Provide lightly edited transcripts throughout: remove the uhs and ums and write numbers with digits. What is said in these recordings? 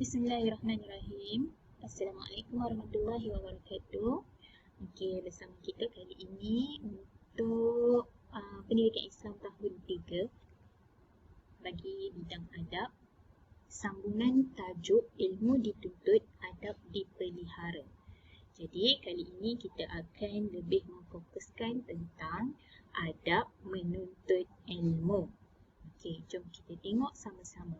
Bismillahirrahmanirrahim. Assalamualaikum warahmatullahi wabarakatuh. Okey, bersama kita kali ini untuk pendidikan Islam tahun 3 bagi bidang adab. Sambungan tajuk ilmu dituntut, adab dipelihara. Jadi kali ini kita akan lebih memfokuskan tentang adab menuntut ilmu. Okey, jom kita tengok sama-sama.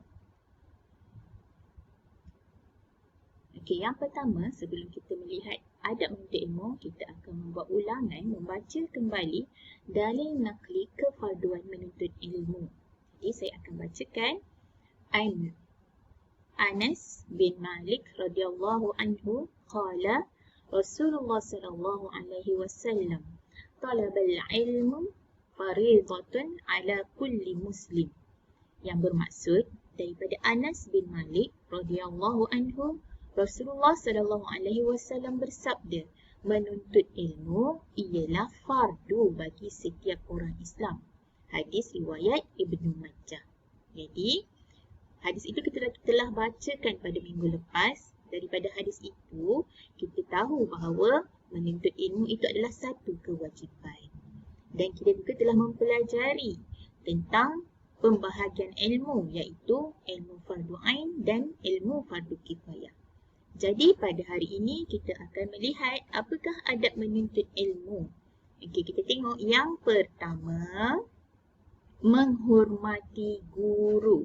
Okey, yang pertama sebelum kita melihat adab menuntut ilmu, kita akan membuat ulangan membaca kembali dalil nakli kefarduan menuntut ilmu. Jadi saya akan bacakan. Anas bin Malik radhiyallahu anhu qala Rasulullah sallallahu alaihi wasallam talabal ilmu fariidatun ala kulli muslim. Yang bermaksud daripada Anas bin Malik radhiyallahu anhu, Rasulullah sallallahu alaihi wasallam bersabda, menuntut ilmu ialah fardu bagi setiap orang Islam. Hadis riwayat Ibnu Majah. Jadi, hadis itu kita telah bacakan pada minggu lepas. Daripada hadis itu, kita tahu bahawa menuntut ilmu itu adalah satu kewajipan. Dan kita juga telah mempelajari tentang pembahagian ilmu, iaitu ilmu fardu ain dan ilmu fardu kifayah. Jadi pada hari ini kita akan melihat apakah adab menuntut ilmu. Okey, kita tengok yang pertama, menghormati guru.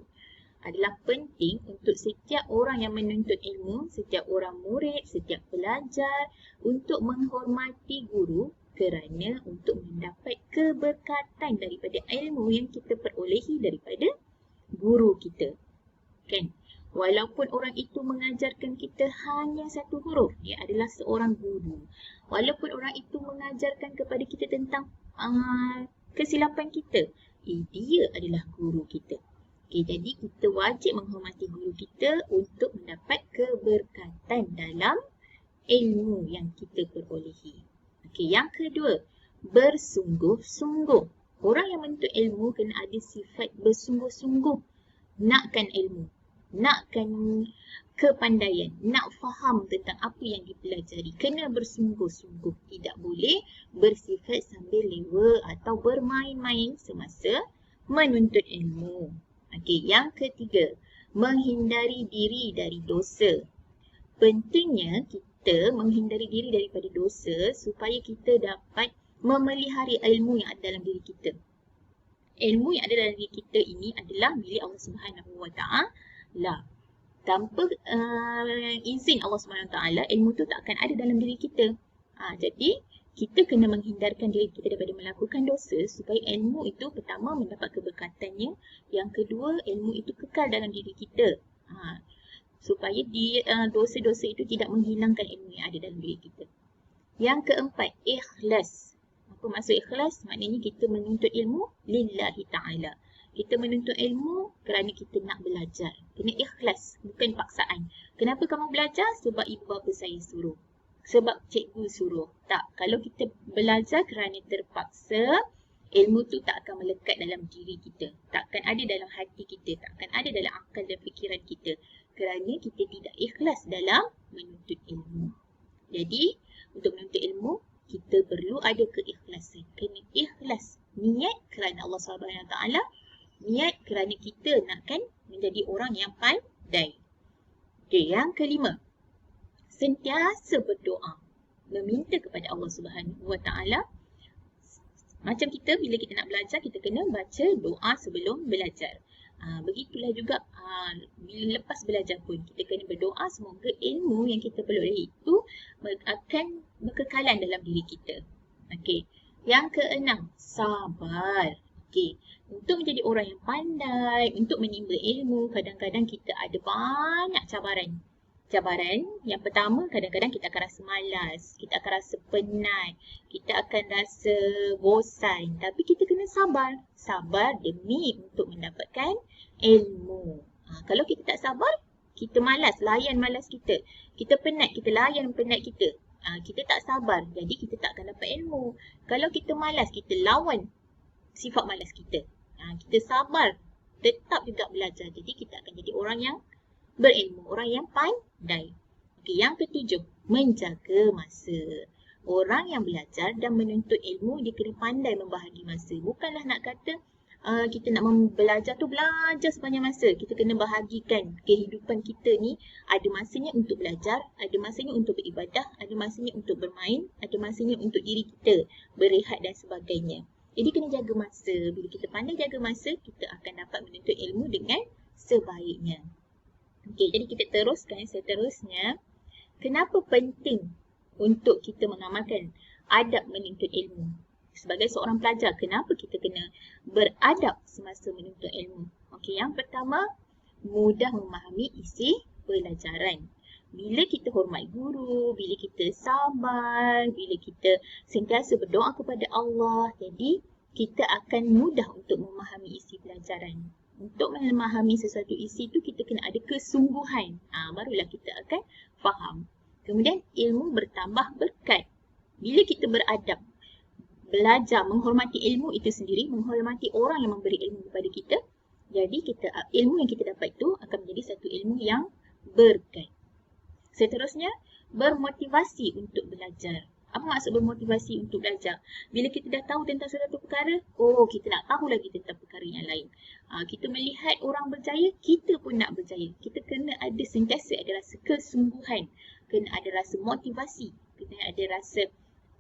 Adalah penting untuk setiap orang yang menuntut ilmu, setiap orang murid, setiap pelajar untuk menghormati guru kerana untuk mendapat keberkatan daripada ilmu yang kita perolehi daripada guru kita. Kan? Walaupun orang itu mengajarkan kita hanya satu huruf, dia adalah seorang guru. Walaupun orang itu mengajarkan kepada kita tentang kesilapan kita, dia adalah guru kita. Okay, jadi kita wajib menghormati guru kita untuk mendapat keberkatan dalam ilmu yang kita perolehi. Okay, yang kedua, bersungguh-sungguh. Orang yang menuntut ilmu kena ada sifat bersungguh-sungguh. Nakkan ilmu, nakkan kepandaian, nak faham tentang apa yang dipelajari. Kena bersungguh-sungguh. Tidak boleh bersifat sambil lewa atau bermain-main semasa menuntut ilmu. Okey, yang ketiga, menghindari diri dari dosa. Pentingnya kita menghindari diri daripada dosa supaya kita dapat memelihara ilmu yang ada dalam diri kita. Ilmu yang ada dalam diri kita ini adalah milik Allah Subhanahu Wa Taala. Tanpa izin Allah Subhanahu Wa Taala, ilmu tu tak akan ada dalam diri kita. Jadi kita kena menghindarkan diri kita daripada melakukan dosa supaya ilmu itu pertama mendapat keberkatannya, yang kedua ilmu itu kekal dalam diri kita. Supaya dosa-dosa itu tidak menghilangkan ilmu yang ada dalam diri kita. Yang keempat, ikhlas. Apa maksud ikhlas? Maknanya kita menuntut ilmu lillahi ta'ala. Kita menuntut ilmu kerana kita nak belajar. Kena ikhlas, bukan paksaan. Kenapa kamu belajar? Sebab ibu bapa saya suruh. Sebab cikgu suruh. Tak, kalau kita belajar kerana terpaksa, ilmu tu tak akan melekat dalam diri kita. Tak akan ada dalam hati kita. Tak akan ada dalam akal dan fikiran kita. Kerana kita tidak ikhlas dalam menuntut ilmu. Jadi, untuk menuntut ilmu, kita perlu ada keikhlasan. Kena ikhlas. Niat kerana Allah SWT. Niat kerana kita nakkan menjadi orang yang pandai. Okay, yang kelima, sentiasa berdoa, meminta kepada Allah Subhanahu Wa Taala. Macam kita bila kita nak belajar, kita kena baca doa sebelum belajar. Begitulah juga bila lepas belajar pun kita kena berdoa semoga ilmu yang kita peroleh itu akan berkekalan dalam diri kita. Okey. Yang keenam, sabar. Okey. Untuk menjadi orang yang pandai, untuk menimba ilmu, kadang-kadang kita ada banyak cabaran. Cabaran yang pertama, kadang-kadang kita akan rasa malas, kita akan rasa penat, kita akan rasa bosan. Tapi kita kena sabar. Sabar demi untuk mendapatkan ilmu. Kalau kita tak sabar, kita malas, layan malas kita. Kita penat, kita layan penat kita. Kita tak sabar, jadi kita tak akan dapat ilmu. Kalau kita malas, kita lawan sifat malas kita. Kita sabar, tetap juga belajar. Jadi kita akan jadi orang yang berilmu, orang yang pandai. Okey, yang ketujuh, menjaga masa. Orang yang belajar dan menuntut ilmu, dia kena pandai membahagi masa. Bukanlah nak kata kita nak belajar tu belajar sepanjang masa. Kita kena bahagikan kehidupan kita ni. Ada masanya untuk belajar, ada masanya untuk beribadah, ada masanya untuk bermain, ada masanya untuk diri kita berehat dan sebagainya. Jadi kena jaga masa. Bila kita pandai jaga masa, kita akan dapat menuntut ilmu dengan sebaiknya. Okey, jadi kita teruskan seterusnya. Kenapa penting untuk kita mengamalkan adab menuntut ilmu? Sebagai seorang pelajar, kenapa kita kena beradab semasa menuntut ilmu? Okey, yang pertama, mudah memahami isi pelajaran. Bila kita hormat guru, bila kita sabar, bila kita sentiasa berdoa kepada Allah, jadi kita akan mudah untuk memahami isi pelajaran. Untuk memahami sesuatu isi itu, kita kena ada kesungguhan. Barulah kita akan faham. Kemudian ilmu bertambah berkat. Bila kita beradab, belajar menghormati ilmu itu sendiri, menghormati orang yang memberi ilmu kepada kita, jadi ilmu yang kita dapat itu akan menjadi satu ilmu yang berkat. Seterusnya, bermotivasi untuk belajar. Apa maksud bermotivasi untuk belajar? Bila kita dah tahu tentang sesuatu perkara, kita nak tahu lagi tentang perkara yang lain. Kita melihat orang berjaya, kita pun nak berjaya. Kita kena ada sentiasa ada rasa kesungguhan, kena ada rasa motivasi, kena ada rasa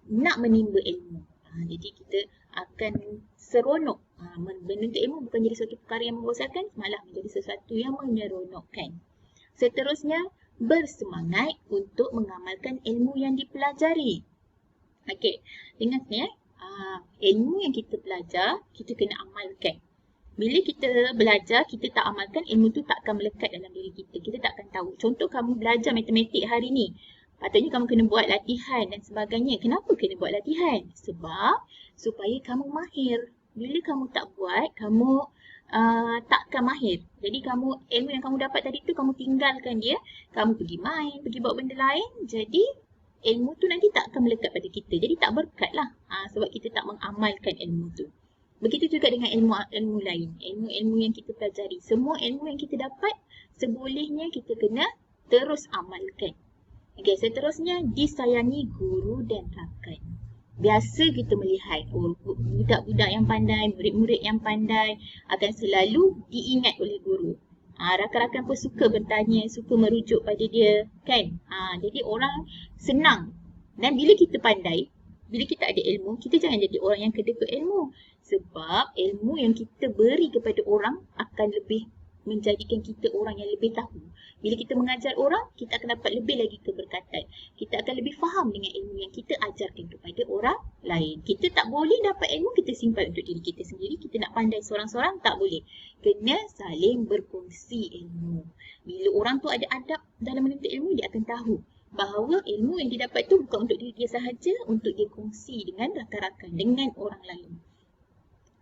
nak menimba ilmu. Jadi kita akan seronok. Menuntut ilmu bukan jadi suatu perkara yang membosankan, malah menjadi sesuatu yang menyeronokkan. Seterusnya, bersemangat untuk mengamalkan ilmu yang dipelajari. Okey, dengar sini ilmu yang kita belajar, kita kena amalkan. Bila kita belajar, kita tak amalkan, ilmu tu tak akan melekat dalam diri kita. Kita tak akan tahu. Contoh, kamu belajar matematik hari ni. Patutnya kamu kena buat latihan dan sebagainya. Kenapa kena buat latihan? Sebab supaya kamu mahir. Bila kamu tak buat, kamu takkan mahir. Jadi ilmu yang kamu dapat tadi tu, kamu tinggalkan dia. Kamu pergi main, pergi buat benda lain. Jadi ilmu tu nanti tak akan melekat pada kita. Jadi tak berkat lah. Sebab kita tak mengamalkan ilmu tu. Begitu juga dengan ilmu lain. Ilmu-ilmu yang kita pelajari. Semua ilmu yang kita dapat, sebolehnya kita kena terus amalkan. Okey, seterusnya, disayangi guru dan rakan. Biasa kita melihat budak-budak yang pandai, murid-murid yang pandai akan selalu diingat oleh guru. Rakan-rakan pun suka bertanya, suka merujuk pada dia, kan? Jadi orang senang. Dan bila kita pandai, bila kita ada ilmu, kita jangan jadi orang yang kedekut ilmu. Sebab ilmu yang kita beri kepada orang akan lebih menjadikan kita orang yang lebih tahu. Bila kita mengajar orang, kita akan dapat lebih lagi keberkatan. Kita akan lebih faham dengan ilmu yang kita ajarkan kepada orang lain. Kita tak boleh dapat ilmu kita simpan untuk diri kita sendiri. Kita nak pandai seorang-seorang, tak boleh. Kena saling berkongsi ilmu. Bila orang tu ada adab dalam menuntut ilmu, dia akan tahu bahawa ilmu yang dia dapat tu bukan untuk diri dia sahaja, untuk dia kongsi dengan rakan-rakan, dengan orang lain.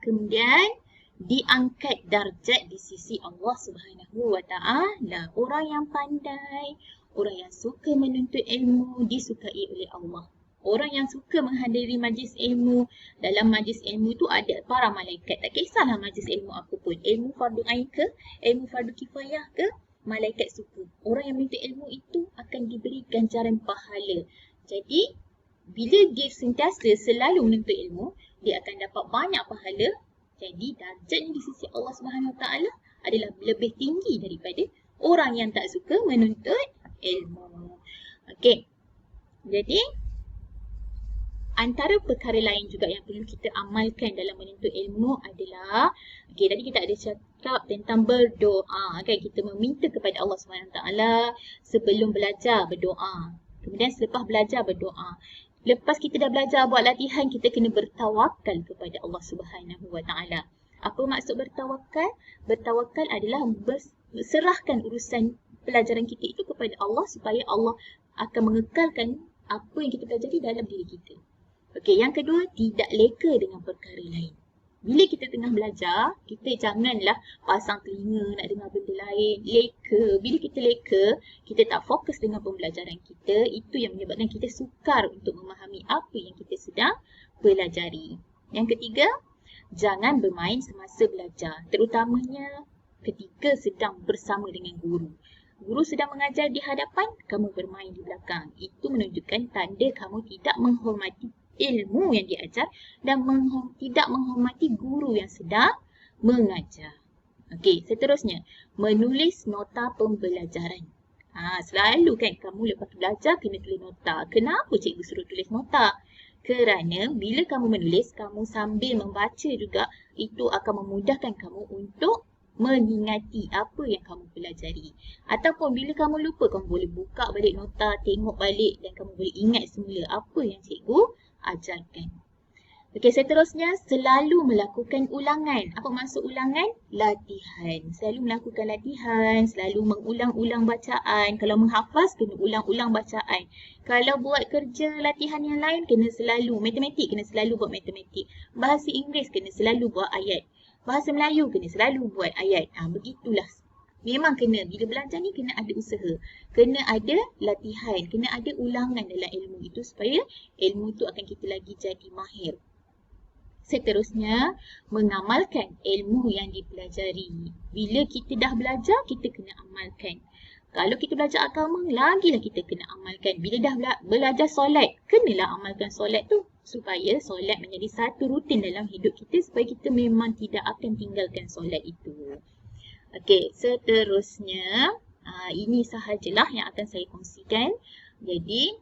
Kemudian, diangkat darjat di sisi Allah Subhanahu wa Ta'ala. Orang yang pandai, orang yang suka menuntut ilmu, disukai oleh Allah. Orang yang suka menghadiri majlis ilmu, dalam majlis ilmu tu ada para malaikat. Tak kisahlah majlis ilmu apa pun. Ilmu fardu ain ke, ilmu fardu kifayah ke, malaikat suka. Orang yang menuntut ilmu itu akan diberi ganjaran pahala. Jadi, bila dia sentiasa selalu menuntut ilmu, dia akan dapat banyak pahala. Jadi darjatnya di sisi Allah Subhanahu Wa Taala adalah lebih tinggi daripada orang yang tak suka menuntut ilmu. Okey. Jadi antara perkara lain juga yang perlu kita amalkan dalam menuntut ilmu adalah, tadi kita ada cakap tentang berdoa, kan? Kita meminta kepada Allah Subhanahu Wa Taala sebelum belajar, berdoa. Kemudian selepas belajar, berdoa. Lepas kita dah belajar buat latihan, kita kena bertawakal kepada Allah Subhanahu Wa Taala. Apa maksud bertawakal? Bertawakal adalah serahkan urusan pelajaran kita itu kepada Allah supaya Allah akan mengekalkan apa yang kita pelajari dalam diri kita. Okey, yang kedua, tidak leka dengan perkara lain. Bila kita tengah belajar, kita janganlah pasang telinga nak dengar benda lain, leka. Bila kita leka, kita tak fokus dengan pembelajaran kita, itu yang menyebabkan kita sukar untuk memahami apa yang kita sedang pelajari. Yang ketiga, jangan bermain semasa belajar, terutamanya ketika sedang bersama dengan guru. Guru sedang mengajar di hadapan, kamu bermain di belakang. Itu menunjukkan tanda kamu tidak menghormati ilmu yang diajar dan tidak menghormati guru yang sedang mengajar. Okey, seterusnya, menulis nota pembelajaran. Selalu kan kamu lepas belajar kena tulis nota. Kenapa cikgu suruh tulis nota? Kerana bila kamu menulis, kamu sambil membaca juga, itu akan memudahkan kamu untuk mengingati apa yang kamu pelajari. Ataupun bila kamu lupa, kamu boleh buka balik nota, tengok balik dan kamu boleh ingat semula apa yang cikgu ajarkan. Okey, seterusnya selalu melakukan ulangan. Apa maksud ulangan? Latihan. Selalu melakukan latihan, selalu mengulang-ulang bacaan. Kalau menghafaz, kena ulang-ulang bacaan. Kalau buat kerja latihan yang lain, kena selalu. Matematik, kena selalu buat matematik. Bahasa Inggeris, kena selalu buat ayat. Bahasa Melayu, kena selalu buat ayat. Begitulah. Memang kena, bila belajar ni kena ada usaha. Kena ada latihan, kena ada ulangan dalam ilmu itu supaya ilmu itu akan kita lagi jadi mahir. Seterusnya, mengamalkan ilmu yang dipelajari. Bila kita dah belajar, kita kena amalkan. Kalau kita belajar agama, lagilah kita kena amalkan. Bila dah belajar solat, kenalah amalkan solat tu. Supaya solat menjadi satu rutin dalam hidup kita supaya kita memang tidak akan tinggalkan solat itu. Okey, seterusnya, ini sahajalah yang akan saya kongsikan. Jadi,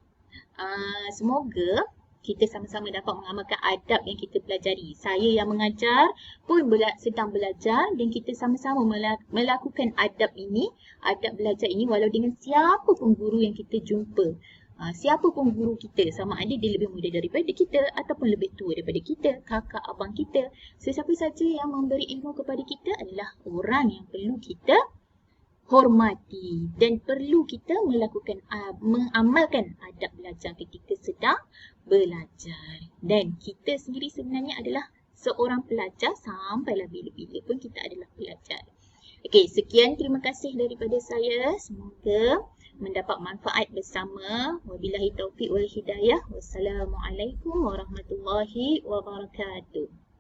semoga kita sama-sama dapat mengamalkan adab yang kita pelajari. Saya yang mengajar pun sedang belajar dan kita sama-sama melakukan adab ini, adab belajar ini walau dengan siapa pun guru yang kita jumpa. Siapa pun guru kita, sama ada dia lebih muda daripada kita ataupun lebih tua daripada kita, kakak, abang kita. Sesiapa saja yang memberi ilmu kepada kita adalah orang yang perlu kita hormati dan perlu kita mengamalkan adab belajar ketika sedang belajar. Dan kita sendiri sebenarnya adalah seorang pelajar sampailah bila-bila pun kita adalah pelajar. Okey, sekian, terima kasih daripada saya. Semoga mendapat manfaat bersama. Wabillahi taufiq wal hidayah. Wassalamualaikum warahmatullahi wabarakatuh.